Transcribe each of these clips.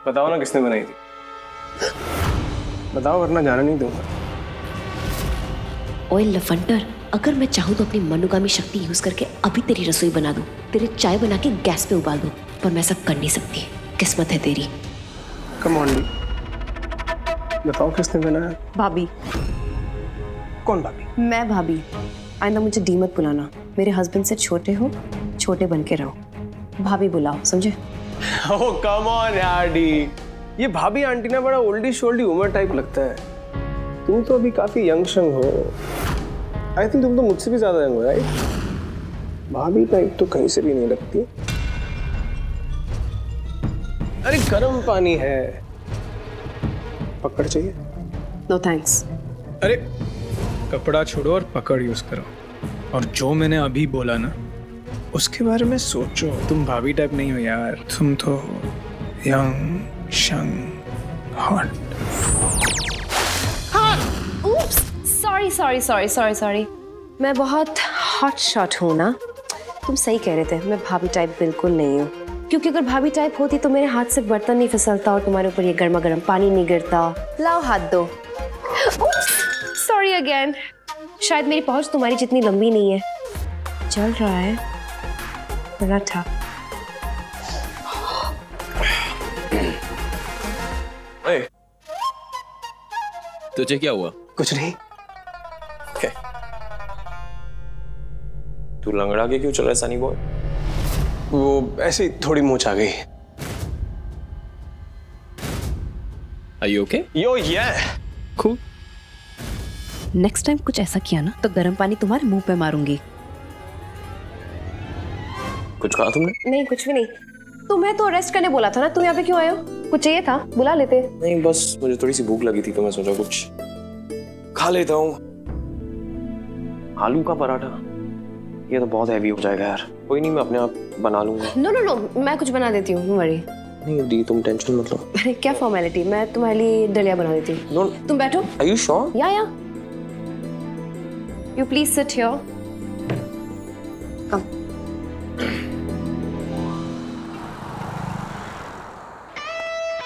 बताओ ना किसने बनाई थी, बताओ वरना जाने नहीं दूंगा। ओए लफंटर, अगर मैं चाहूँ तो अपनी मनोगामी शक्ति यूज करके अभी तेरी रसोई बना दूं, तेरे चाय बना के गैस पे उबाल दूं, पर मैं सब कर नहीं सकती। किस्मत है तेरी। कम ऑन डी, बताओ किसने बनाया? भाभी। कौन भाभी? मैं भाभी। आइंदा मुझे डी मत बुलाना। मेरे हस्बैंड से छोटे हो, छोटे बन के रहो। भाभी बुलाओ, समझे? ओह कम ऑन यार डी, ये भाभी आंटी ना बड़ा ओल्डी शोल्डी उमर टाइप लगता है। तुम तो अभी काफी यंग शंग हो। आई थिंक तुम तो मुझसे भी ज्यादा यंग हो राइट? भाभी टाइप तो कहीं से भी नहीं लगती। अरे गर्म पानी है, पकड़ चाहिए? No thanks. अरे कपड़ा छोड़ो और पकड़ यूज करो। और जो मैंने अभी बोला ना उसके बारे में सोचो। तुम भाभी टाइप नहीं हो यार, तुम तो यंग शंग हॉट। सॉरी। मैं बहुत हॉट शॉट हूँ ना। तुम सही कह रहे थे, मैं भाभी टाइप बिल्कुल नहीं हूँ। क्योंकि अगर भाभी टाइप होती तो मेरे हाथ से बर्तन नहीं फिसलता और तुम्हारे ऊपर ये गर्मा गर्म पानी नहीं गिरता। लाओ हाथ दो। Sorry again. शायद मेरी पहुंच तुम्हारी जितनी लंबी नहीं है। चल रहा है बड़ा था। तुझे क्या हुआ? कुछ नहीं। okay. तू लंगड़ा के क्यों चल रहा है सनी बॉय? वो ऐसे थोड़ी मूंछ आ गई। Are you okay? यो ये Cool. नेक्स्ट टाइम कुछ ऐसा किया ना तो गर्म पानी तुम्हारे मुंह पे मारूंगी। कुछ कहा तुमने? नहीं कुछ भी नहीं। तुम्हें तो अरेस्ट करने बोला था ना, तुम यहाँ पे क्यों आए हो? कुछ चाहिए था बुला लेते। नहीं बस मुझे थोड़ी सी भूख लगी थी तो मैं सोचा कुछ खा लेता हूँ। आलू का पराठा ये तो बहुत हैवी हो जाएगा यार। कोई नहीं, मैं अपने आप बना लूंगा। नो मैं कुछ बना देती हूँ, वरी। नहीं दी तुम टेंशन मत लो। अरे क्या फॉर्मेलिटी, मैं तुम्हारे लिए दलिया बना देती हूँ। नो तुम बैठो। Are you sure? या you please sit here. Come.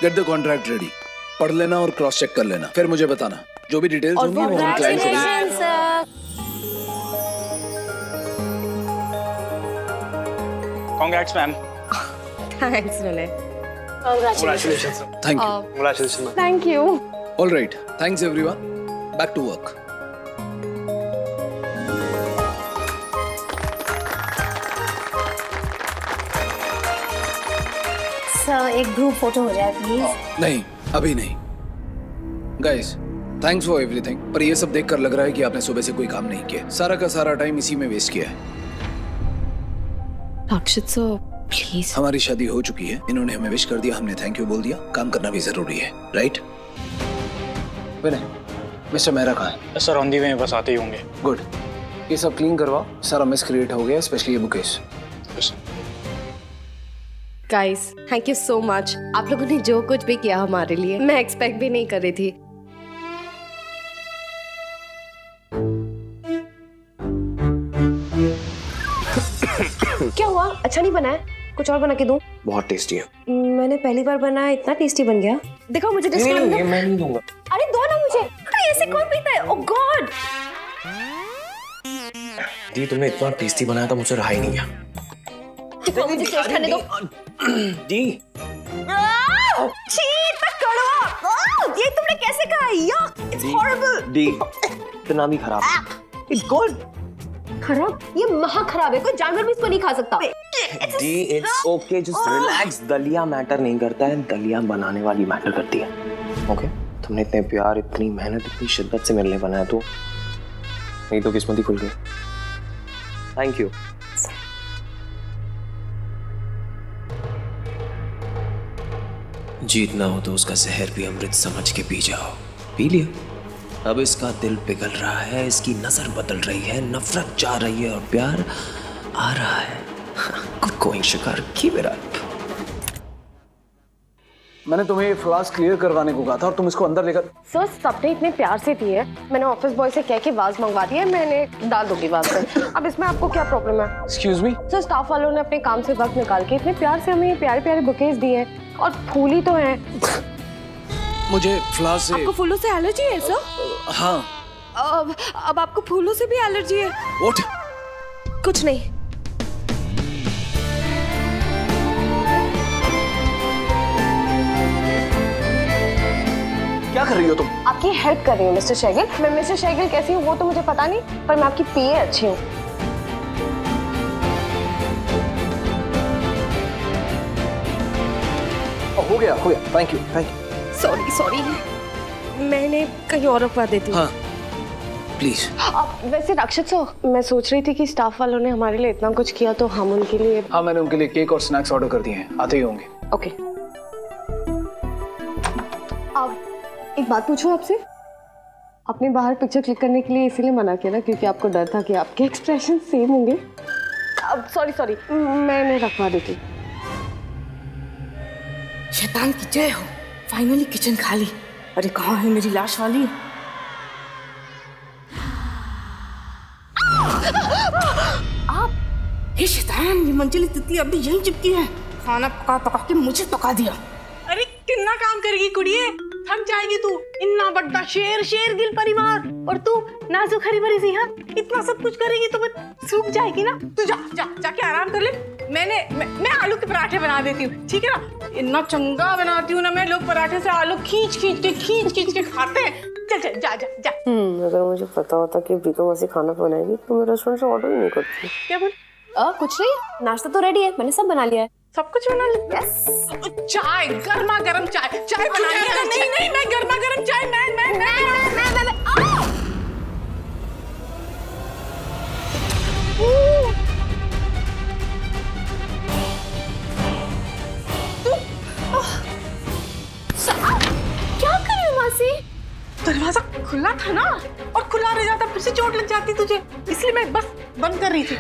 Get the contract ready, पढ़ लेना और क्रॉस चेक कर लेना, फिर मुझे बताना जो भी डिटेल्स होंगी वो हम क्लाइंट को देंगे। Congrats ma'am. Thanks Vinay. Congratulations. Thank you. Congratulations. Thank you. All right, thanks everyone, back to work. Sir एक ग्रुप फोटो हो जाए प्लीज। नहीं अभी नहीं। गाइस थैंक्स फॉर एवरीथिंग, पर ये सब देखकर लग रहा है कि आपने सुबह से कोई काम नहीं किया। सारा का सारा टाइम इसी में वेस्ट किया है। अक्षित सर प्लीज। हमारी शादी हो चुकी है, इन्होंने हमें विश कर दिया, हमने थैंक यू बोल दिया। काम करना भी जरूरी है, राइट? विनय, मिस्टर मेहरा कहाँ है? सर ऑन दी वे, बस आते ही होंगे। गुड। ये सब क्लीन करवाओ, सारा मिस क्रिएट हो गया, स्पेशली ये bouquets. Guys thank you so much. आप लोगों ने जो कुछ भी किया हमारे लिए, मैं एक्सपेक्ट भी नहीं कर रही थी। क्या हुआ? अच्छा नहीं बना है? कुछ और बना के दूं? बहुत टेस्टी है। मैंने पहली बार बनाया, इतना टेस्टी बन गया। दिखाओ मुझे टेस्ट करके। नहीं मैं नहीं दूंगा। अरे दो ना मुझे। अरे ऐसे कौन पीता है? ओह गॉड। दी तुमने इतना टेस्टी बनाया था, मुझसे रहा ही नहीं गया। मुझे टेस्ट करने दो। दी छी, इतना कड़वा। ये तुमने कैसे कहा? याक, इट्स हॉरिबल। दी इतना भी खराब। It's good. खराब? ये महा खराब है, कोई जानवर भी इसको नहीं खा सकता। दी इट्स ओके, जस्ट रिलैक्स। दलिया मैटर नहीं करता है, दलिया बनाने वाली मैटर करती है। ओके तुमने इतने प्यार, इतनी मेहनत, इतनी शिद्दत से मेरे लिए बनाया, तो नहीं तो किस्मत ही खुल गई। Thank you. जीतना हो तो उसका जहर भी अमृत समझ के पी जाओ। पी लिया। अब इसका दिल पिघल रहा है, इसकी नजर बदल रही है, नफरत जा रही है और प्यार आ रहा है। कोई शिकार की मेरा। मैंने तुम्हें ये फ्लास्क क्लियर करवाने को कहा था और तुम इसको अंदर लेकर। सर सबने इतने प्यार से दिए, मैंने ऑफिस बॉय से कह के वाज मंगवा दिया है, मैंने डाल दूंगी वाज में। अब इसमें आपको क्या प्रॉब्लम है? Excuse me. सर स्टाफ वालों ने अपने काम से वक्त निकाल के इतने प्यार से हमें ये प्यारे प्यारे बुकेज दिए हैं। और फूली तो है। मुझे फ्लावर से। आपको फूलों से एलर्जी है सर? हाँ। अब आपको फूलों से भी एलर्जी है? What? कुछ नहीं। क्या कर रही हो तुम? आपकी हेल्प कर रही हूँ मिस्टर शैगिल। मैं मिस्टर शैगिल कैसी हूँ वो तो मुझे पता नहीं, पर मैं आपकी पीए अच्छी हूँ। हो गया, थैंक यू। सॉरी मैंने कहीं और रखवा देती हूँ। हाँ प्लीज। अब वैसे रक्षित सो, मैं सोच रही थी कि स्टाफ वालों ने हमारे लिए इतना कुछ किया तो हम उनके लिए। हाँ मैंने उनके लिए केक और स्नैक्स ऑर्डर कर दिए हैं, आते ही होंगे। ओके। अब एक बात पूछूं आपसे, आपने बाहर पिक्चर क्लिक करने के लिए इसीलिए मना किया ना क्योंकि आपको डर था कि आपके एक्सप्रेशन सेम होंगे? अब सॉरी मैं रखवा देती। शैतान की जय हो, फाइनली किचन खाली। अरे कहाँ है मेरी लाश वाली? आप हे शैतान, ये मंजिल तितली अभी यहीं चिपकी है। खाना पका के मुझे पका दिया। अरे कितना काम करेगी कुड़िए, थक जाएगी तू। इतना बड़ा शेरगिल परिवार और तू नाजुक हरी भरी सी। हाँ इतना सब कुछ करेगी तो फिर सूख जाएगी ना। तू जाके आराम कर ले। मैं आलू के पराठे बना देती हूँ, ठीक है ना? इतना चंगा बनाती हूँ ना मैं, लोग पराठे से आलू खींच के खाते हैं। चल जा। अगर मुझे पता होता कि प्रीतम ऐसे खाना बनाएगी तो मैं रेस्टोरेंट से ऑर्डर ही नहीं करती। क्या बोल? कुछ नहीं, नाश्ता तो रेडी है, मैंने सब बना लिया है। सब कुछ बना लिया? यस। चाय, गर्मा गर्म चाय बनानी है। नहीं मैं गर्मा गर्म चाय मैं क्या कर रही हो मासी? दरवाजा खुला था ना, और खुला रह जाता फिर से चोट लग जाती तुझे, इसलिए मैं बस बंद कर रही थी।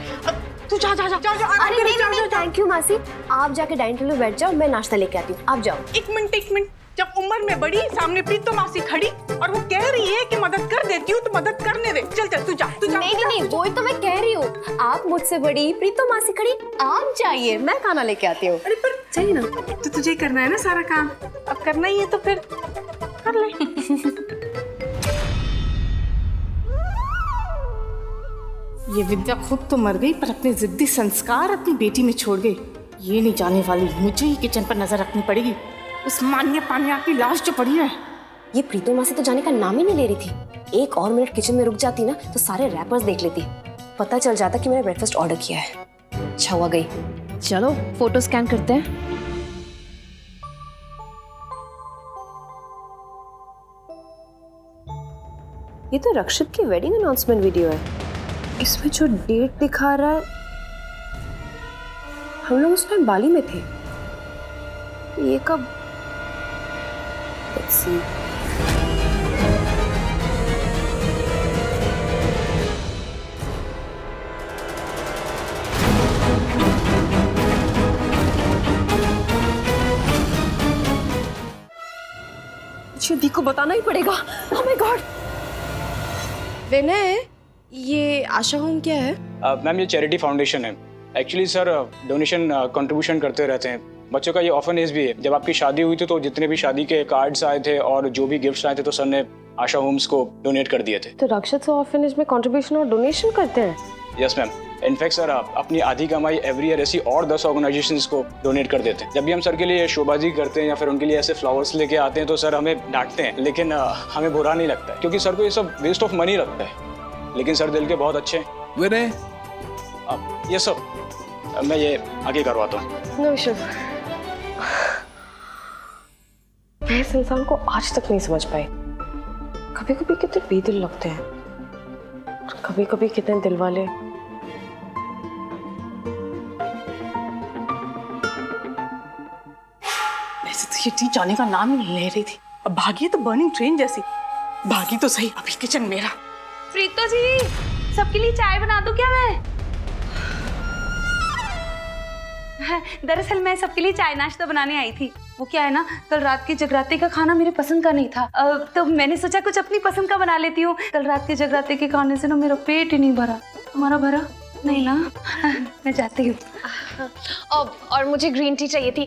तू जा। अरे नहीं, थैंक यू मासी। आप जाके डाइनिंग टेबल पे बैठ जाओ, मैं नाश्ता लेके आती हूँ, आप जाओ। एक मिनट। जब उम्र में बड़ी सामने प्रीतो मासी खड़ी और वो कह रही है कि मदद कर देती हूँ तो मदद करने दे। चल तू जा। नहीं, वो तो मैं कह रही हूँ, आप मुझसे बड़ी, प्रीतो मासी खड़ी, आप जाइए, मैं खाना लेके आती हूँ। अरे पर चाहिए ना, तो तुझे करना है ना सारा काम, अब करना ही है तो फिर कर ले। ये विद्या खुद तो मर गई पर अपने जिद्दी संस्कार अपनी बेटी में छोड़ गई। ये नहीं जाने वाली, मुझे ही किचन पर नजर रखनी पड़ेगी। उस मान्या की लाश जो पड़ी है। ये प्रीतो मासी तो जाने का नाम ही नहीं ले रही थी। एक और मिनट किचन में रुक जाती ना तो सारे रैपर्स देख लेती, पता चल जाता कि मैंने ब्रेकफास्ट ऑर्डर किया है। अच्छा हुआ गई। चलो फोटो स्कैन करते हैं। ये तो रक्षित की वेडिंग अनाउंसमेंट वीडियो है। इसमें जो डेट दिखा रहा है, हम लोग उस टाइम बाली में थे। ये कब? Let's see. दी को बताना ही पड़ेगा। Oh my God! विनय, ये आशा होम क्या है? मैम ये चैरिटी फाउंडेशन है। एक्चुअली सर डोनेशन कंट्रीब्यूशन करते रहते हैं। बच्चों का ये ऑर्फनेज भी है। जब आपकी शादी हुई थी तो जितने भी शादी के कार्ड्स आए थे और जो भी गिफ्ट्स आए थे तो सर ने आशा होम्स को डोनेट कर दिए थे। तो रक्षित ऑर्फनेज में कंट्रीब्यूशन और डोनेशन करते हैं? Yes ma'am. इनफैक्ट सर आप अपनी आधी कमाई एवरी ईयर ऐसी और 10 ऑर्गेनाइजेशंस को डोनेट कर देते हैं। जब भी हम सर के लिए शोबाजी करते हैं या फिर उनके लिए ऐसे फ्लावर्स लेके आते हैं तो सर हमें डांटते हैं, लेकिन हमें बुरा नहीं लगता है क्योंकि सर को ये सब वेस्ट ऑफ मनी लगता है। लेकिन सर दिल के बहुत अच्छे हैं। विनय, ये सब मैं ये आगे करवाता हूँ। No issue. मैं इस इंसान को आज तक नहीं समझ पाई। कभी कभी कितने बेदिल लगते हैं और कभी कभी कितने दिल वाले। वैसे तो ये टी जाने का नाम ही नहीं ले रही थी, अब भागी तो बर्निंग ट्रेन जैसी। भागी तो सही, अभी किचन मेरा। प्रीतो जी, सबके लिए चाय बना दूं क्या मैं? दरअसल मैं सबके लिए चाय नाश्ता बनाने आई थी। वो क्या है ना, कल रात के जगराते का खाना मेरे पसंद का नहीं था, तो मैंने सोचा कुछ अपनी पसंद का बना लेती हूँ। कल रात के जगराते के खाने से ना मेरा पेट ही नहीं भरा। तुम्हारा भरा? नहीं ना? मैं जाती हूँ। और मुझे ग्रीन टी चाहिए थी।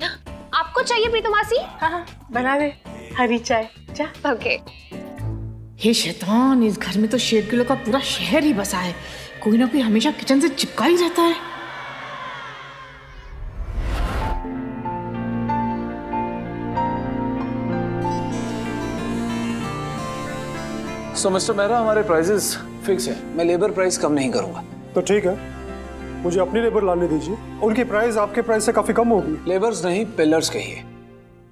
आप आपको चाहिए प्रीतम मासी? हाँ बना दे हरी चाय। जा। ओके। हे शैतान, इस घर में तो शेरगिलों का पूरा शहर ही बसा है। कोई ना कोई हमेशा किचन से चिपका ही रहता है। सो मिस्टर मेहरा, हमारे प्राइसेस फिक्स है। मैं लेबर प्राइस कम नहीं करूंगा। तो ठीक है, मुझे अपनी लेबर लाने दीजिए। उनकी प्राइस आपके प्राइस से काफी कम होगी। लेबर्स नहीं, पिलर्स कहिए,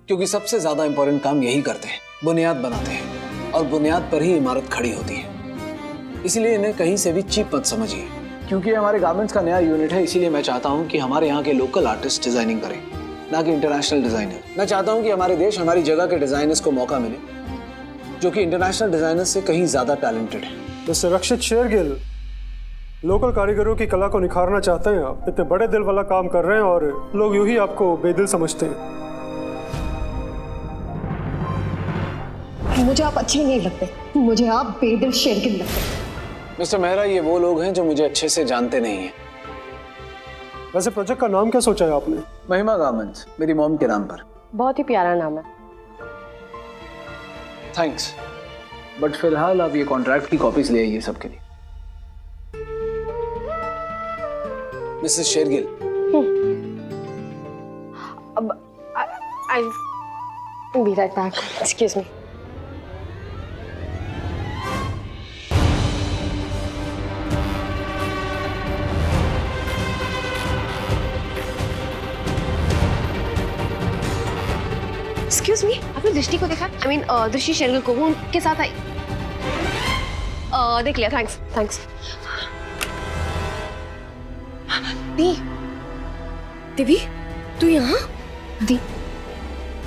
क्योंकि सबसे ज्यादा इंपॉर्टेंट काम यही करते हैं, बुनियाद बनाते हैं, और बुनियाद पर ही इमारत खड़ी होती है। इसीलिए इन्हें कहीं से भी चीप मत समझिए, क्योंकि हमारे गारमेंट्स का नया यूनिट है। इसीलिए मैं चाहता हूँ कि हमारे यहाँ के लोकल आर्टिस्ट डिजाइनिंग करें, ना कि इंटरनेशनल डिजाइनर। मैं चाहता हूँ कि हमारे देश, हमारी जगह के डिजाइनर्स को मौका मिले, जो कि इंटरनेशनल डिजाइनर्स से कहीं ज्यादा टैलेंटेड है। मिस्टर रक्षित शेरगिल, लोकल कारीगरों की कला को निखारना चाहते हैं आप। इतने बड़े दिल वाला काम कर रहे हैं और लोग यूं ही आपको बेदिल समझते हैं। मुझे आप अच्छे नहीं लगते, मुझे आप बेदिल शेरगिल लगते। मिस्टर मेहरा, ये वो लोग हैं जो मुझे अच्छे से जानते नहीं हैं। वैसे प्रोजेक्ट का नाम क्या सोचा है आपने? महिमा गारमेंट्स, मेरी मॉम के नाम पर। बहुत ही प्यारा नाम है। थैंक्स, बट फिलहाल आप ये कॉन्ट्रैक्ट की कॉपीज ले आइए सबके लिए। मिसेस शेरगिल। अब I'll be right back. Excuse me. Excuse me, आपने दृष्टि को देखा? I mean, दृष्टि शेरगिल को, वो उनके साथ आई। देख लिया, थैंक्स, थैंक्स। दी, दिव्य, तू यहाँ? दी,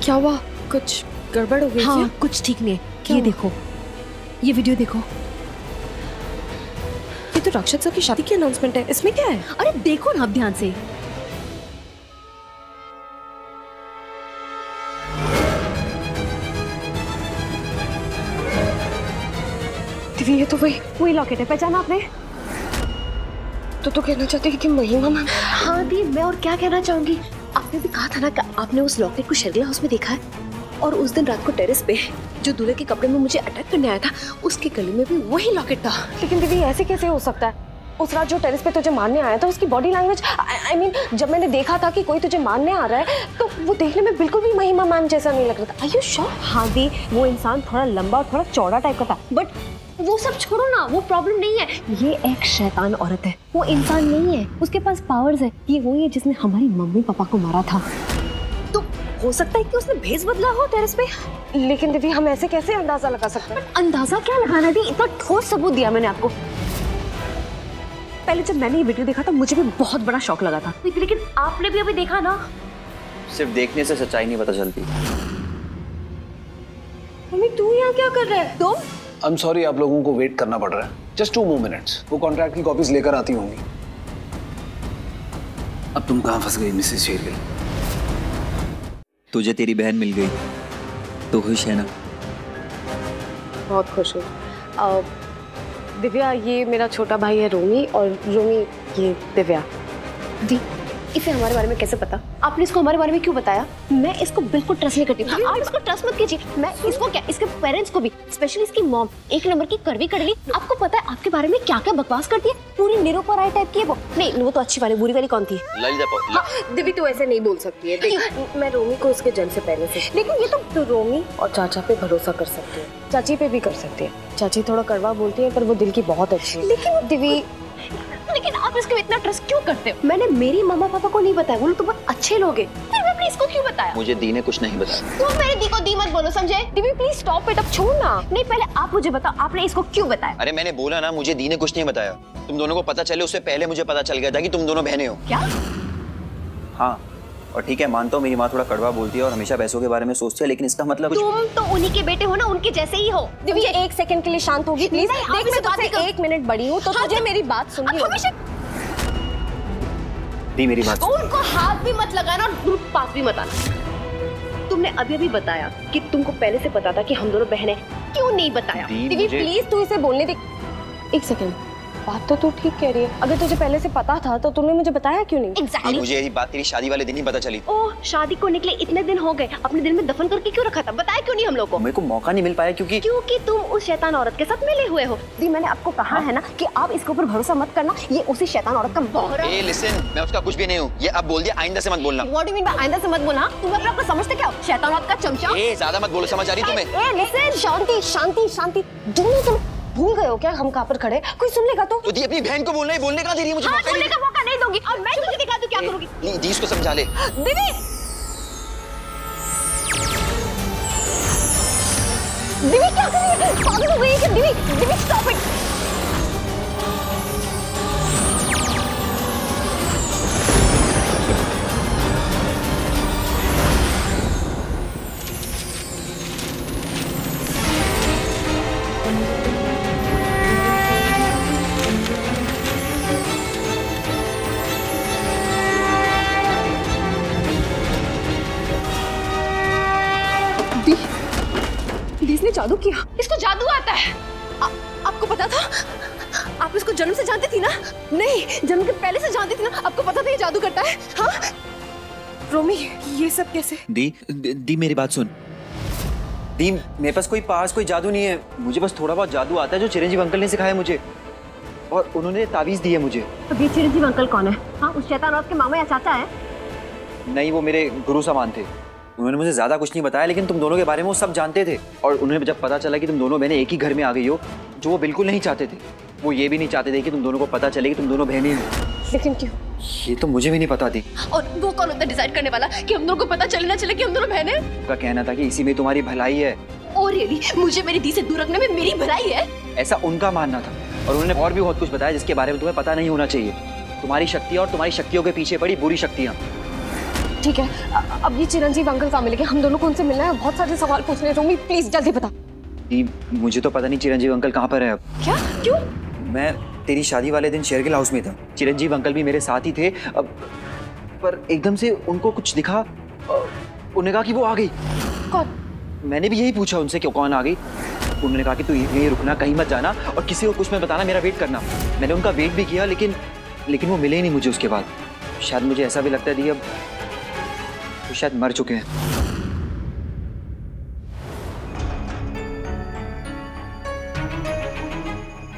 क्या हुआ? कुछ गड़बड़ हो गई? हाँ, कुछ ठीक नहीं है। ये देखो, ये वीडियो देखो। ये तो रक्षित सर की शादी की अनाउंसमेंट है। इसमें क्या है? अरे देखो ना आप ध्यान से। दिव्य, ये तो वही लॉकेट है। पहचाना आपने? तो कहना चाहते हैं कि महिमा मैम? हाँ दी, मैं और क्या कहना चाहूंगी। आपने भी कहा था ना कि आपने उस लॉकेट को शेरगिल हाउस में देखा है, और उस दिन रात को टेरेस पे जो दूल्हे के कपड़े में मुझे अटैक करने आया था, उसके गले में भी वही लॉकेट था। लेकिन दीदी, ऐसे कैसे हो सकता है? उस रात जो टेरेस पे तुझे मारने आया था, उसकी बॉडी लैंग्वेज, I mean, जब मैंने देखा था कि कोई तुझे मारने आ रहा है, तो वो देखने में बिल्कुल भी महिमा मैम जैसा नहीं लग रहा था। Are you sure? हाँ दी, वो इंसान थोड़ा लंबा और थोड़ा चौड़ा टाइप का था, बट वो सब छोड़ो ना, वो प्रॉब्लम नहीं है। ये एक शैतान औरत है, वो इंसान नहीं है। उसके पास पावर्स है। ये वही है जिसने हमारी मम्मी पापा को मारा था। तो हो सकता है कि उसने भेस बदला हो टेरेस पे। लेकिन दीदी, हम ऐसे कैसे अंदाजा लगा सकते हैं? अंदाजा क्या लगाना दी, इतना ठोस सबूत दिया मैंने आपको। पहले जब मैंने ये वीडियो देखा था, मुझे भी बहुत बड़ा शॉक लगा था, लेकिन आपने भी अभी देखा ना। सिर्फ देखने से सच्चाई नहीं पता चलती। मम्मी, तू यहाँ क्या कर रहा है? तुम? I'm sorry, आप लोगों को वेट करना पड़ रहा है। Just 2 more minutes. वो कॉन्ट्रैक्ट की कॉपीज लेकर आती होंगी। अब तुम कहाँ फंस गई मिसेस शेरगिल? तुझे तेरी बहन मिल गई तो खुश है ना? बहुत खुश हूँ। दिव्या, ये मेरा छोटा भाई है रोमी, और रोमी ये दिव्या। दी, इसे हमारे बारे में कैसे पता? आपने इसको हमारे बारे में क्यों बताया? मैं इसको बिल्कुल ट्रस्ट नहीं करती। आप इसको ट्रस्ट मत कीजिए। मैं इसको क्या, इसके पेरेंट्स को भी, स्पेशली इसकी मॉम, एक नंबर की कड़वी कड़वी। आपको पता है आपके बारे में क्या क्या बकवास करती है? पूरी निरुपराय टाइप की है वो। नहीं, वो तो अच्छी वाली, बुरी वाली कौन थी? हाँ, दिव्या, तू ऐसे नहीं बोल सकती है। देख, मैं रोमी को उसके जन्म से पहले से, लेकिन ये तो रोमी और चाचा पे भरोसा कर सकती है, चाची पे भी कर सकती है। चाची थोड़ा कड़वा बोलती है, पर वो दिल की बहुत अच्छी है। लेकिन दिव्या, लेकिन आप इसको इतना ट्रस्ट क्यों करते हो? मैंने मेरी मामा पापा को नहीं बताया, वो लोग तो बहुत अच्छे लोग हैं। फिर आपने इसको क्यों बताया? मुझे दी ने कुछ नहीं बताया। तुम मेरे दी को दी मत बोलो, समझे? दिव्या, प्लीज स्टॉप इट, अब छोड़ ना। नहीं, पहले आप मुझे बताओ, आपने इसको क्यों बताया? अरे मैंने बोला ना, मुझे दी ने कुछ नहीं बताया। तुम दोनों को पता चले उससे पहले मुझे पता चल गया था कि तुम दोनों बहनें हो। क्या? हाँ, और ठीक है, मानता हूँ मेरी माँ थोड़ा कड़वा बोलती है और हमेशा पैसों के बारे में सोचती है, लेकिन इसका मतलब तुम तो उन्हीं के बेटे हो ना, उनके जैसे ही हो। दिव्या, एक सेकंड के लिए शांत होगी प्लीज? देख, मैं तुझसे 1 मिनट बड़ी हूँ, तो तुझे मेरी बात सुननी होगी। दी मेरी बात। उनको हाथ भी मत लगाना और दूर पास भी मत आना। तुमने अभी अभी बताया कि तुमको पहले से पता था कि हम दोनों बहनें। क्यों नहीं बताया? दिव्या, प्लीज तू इसे बोलने दे। 1 सेकंड, बात तो तू ठीक कह रही है। अगर तुझे पहले से पता था तो तूने मुझे बताया क्यों नहीं? Exactly. मुझे ये बात तेरी शादी वाले दिन ही पता चली। ओह, शादी को निकले इतने दिन हो गए, अपने दिल में दफन करके क्यों रखा था? बताया क्यों नहीं हम लोग को? मेरे को मौका नहीं मिल पाया क्योंकि तुम उस शैतान औरत के साथ मिले हुए हो। दी, मैंने आपको कहा है ना कि आप इसके ऊपर भरोसा मत करना, ये उसी शैतान औरत का मोहरा है। लिसन, मैं उसका कुछ भी नहीं हूँ। ये अब बोल दिया, आइंदा से मत बोलना। What do you mean by आइंदा से मत बोलना? तुम अपने आप को समझते क्या हो? शैतान औरत का चमचा। ज्यादा मत बोलो, समझ आ रही तुम्हें? लिसन, शांति शांति शांति। दोनों तुम भूल गए हो क्या हम कहाँ पर खड़े? कोई सुन लेगा तो? दी अपनी बहन को बोलने कहाँ दे रही है मुझे? हाँ, बोलने का मौका नहीं दूंगी और मैं तुझे दिखा दूं क्या करूंगी। दी इसको समझा ले। दीदी, दीदी क्या कर रही है? पागल हो गई है क्या? दीदी, दीदी स्टॉप इट। इसने जादू किया। इसको जादू आता है। आपको पता था? आप इसको जन्म से जानती थी ना? नहीं, जन्म के पहले से जानती थी ना? आपको पता था ये जादू करता है? हाँ? रोमी, ये सब कैसे? दी मेरी बात सुन। दी, मेरे पास कोई पास कोई जादू नहीं है। मुझे बस थोड़ा बहुत जादू आता है जो चिरंजीव अंकल ने सिखाया मुझे, और उन्होंने तावीज दी है मुझे। अब ये चिरंजीव अंकल कौन है? हाँ, उस शैतान औरत के मामा या चाचा है? नहीं, वो मेरे गुरु समान थे। उन्होंने मुझे ज्यादा कुछ नहीं बताया, लेकिन तुम दोनों के बारे में वो सब जानते थे। और उन्हें जब पता चला कि तुम दोनों बहनें एक ही घर में आ गई हो, जो वो बिल्कुल नहीं चाहते थे। वो ये भी नहीं चाहते थे कि तुम दोनों को पता चले कि तुम दोनों बहनें हो। लेकिन क्यों? ये तो मुझे भी नहीं पता थी। और वो कौन होता है डिसाइड करने वाला कि हम दोनों को पता चले ना चले कि हम दोनों बहनें? उनका कहना था कि इसी में तुम्हारी भलाई है। और रियली मुझे मेरी दी से दूर रखने में मेरी भलाई है? ऐसा उनका मानना था। और उन्होंने और भी बहुत कुछ बताया जिसके बारे में तुम्हें पता नहीं होना चाहिए। तुम्हारी शक्तियाँ और तुम्हारी शक्तियों के पीछे पड़ी बुरी शक्तियाँ। ठीक है, अब ये चिरंजीव अंकल कहाँ मिलेंगे? हम दोनों को उनसे मिलना है, बहुत सारे सवाल पूछने हैं। रोमी प्लीज जल्दी बता। मुझे तो पता नहीं चिरंजीव अंकल कहाँ पर है अब। क्या? क्यों? मैं तेरी शादी वाले दिन शेरगिल हाउस में था। चिरंजीव अंकल भी मेरे साथ ही थे। अब पर एकदम से उनको कुछ दिखा। उन्होंने कहा कि वो आ गई। कौन? मैंने भी यही पूछा उनसे क्यों कौन आ गई। उन्होंने कहा कि तू यहीं रुकना, कहीं मत जाना, और किसी को कुछ मत बताना, मेरा वेट करना। मैंने उनका वेट भी किया, लेकिन वो मिले ही नहीं मुझे उसके बाद। शायद मुझे ऐसा भी लगता है अब वो शायद मर चुके हैं।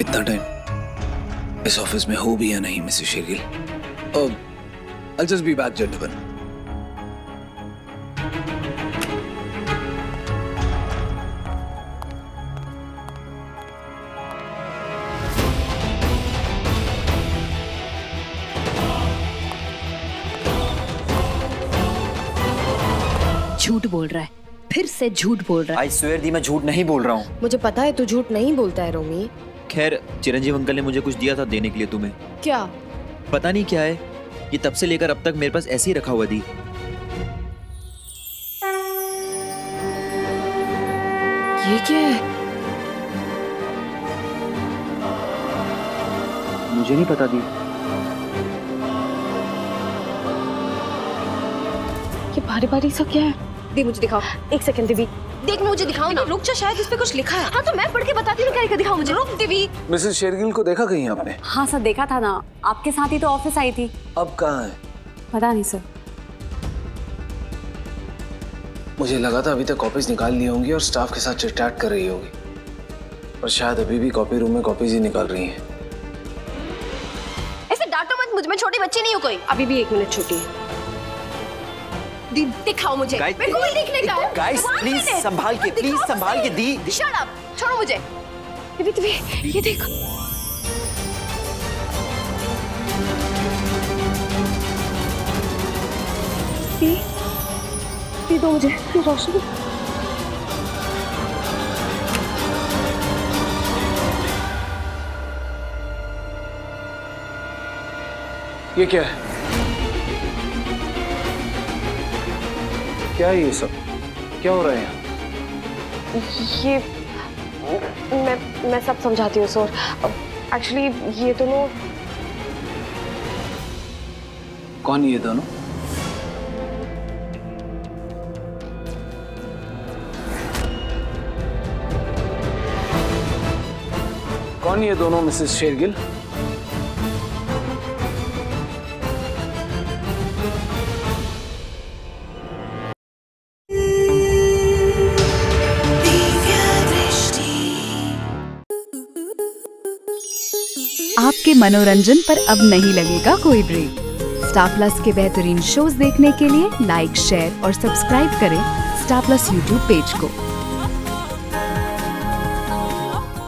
इतना टाइम इस ऑफिस में हो भी या नहीं Mrs Shergill? I'll just be back, gentlemen. झूठ बोल रहा है, फिर से झूठ बोल रहा है। I swear दी, मैं झूठ नहीं बोल रहा हूँ। मुझे पता है तू झूठ नहीं बोलता है रोमी। खैर, चिरंजीव अंकल ने मुझे कुछ दिया था देने के लिए तुम्हें। क्या? पता नहीं क्या है, ये तब से लेकर अब तक मेरे पास ऐसे ही रखा हुआ दी। ये क्या है? मुझे नहीं पता दी। ये भारी भारी सा क्या है? दी मुझे दिखाओ। एक सेकंड दिवी, देख मैं मुझे दिखाओ ना। रुक जा, शायद इस पे कुछ लिखा है। हाँ तो मैं पढ़ के बताती हूँ, क्या दिखाओ मुझे। रुक दिवी। मिसेस शेरगिल को देखा कहीं आपने? हाँ सर, देखा था ना, आपके साथ ही तो ऑफिस आई थी। अब कहाँ है? पता नहीं सर। मुझे लगा था अभी तक कॉपीज निकाल ली होंगी और स्टाफ के साथ चिट-चैट कर रही होगी, पर शायद अभी भी कॉपी रूम में कॉपीज ही निकाल रही हैं। ऐसे डांटो मत, मुझ में छोटी बच्ची नहीं हो कोई। अभी भी 1 मिनट छुट्टी है। दिखाओ मुझे। मेरे को भी देखने का है। गाइस प्लीज संभाल के, प्लीज संभाल के। दी शट अप, छोड़ो मुझे। दिवी दिवी, ये देख। दी दो मुझे रोशनी। ये क्या है? क्या है ये सब? क्या हो रहा है यहाँ? ये मैं सब समझाती हूँ सर। एक्चुअली ये दोनों। कौन ये दोनों? कौन ये दोनों मिसेस शेरगिल? आपके मनोरंजन पर अब नहीं लगेगा कोई ब्रेक। स्टार प्लस के बेहतरीन शोज देखने के लिए लाइक, शेयर और सब्सक्राइब करें स्टार प्लस यूट्यूब पेज को।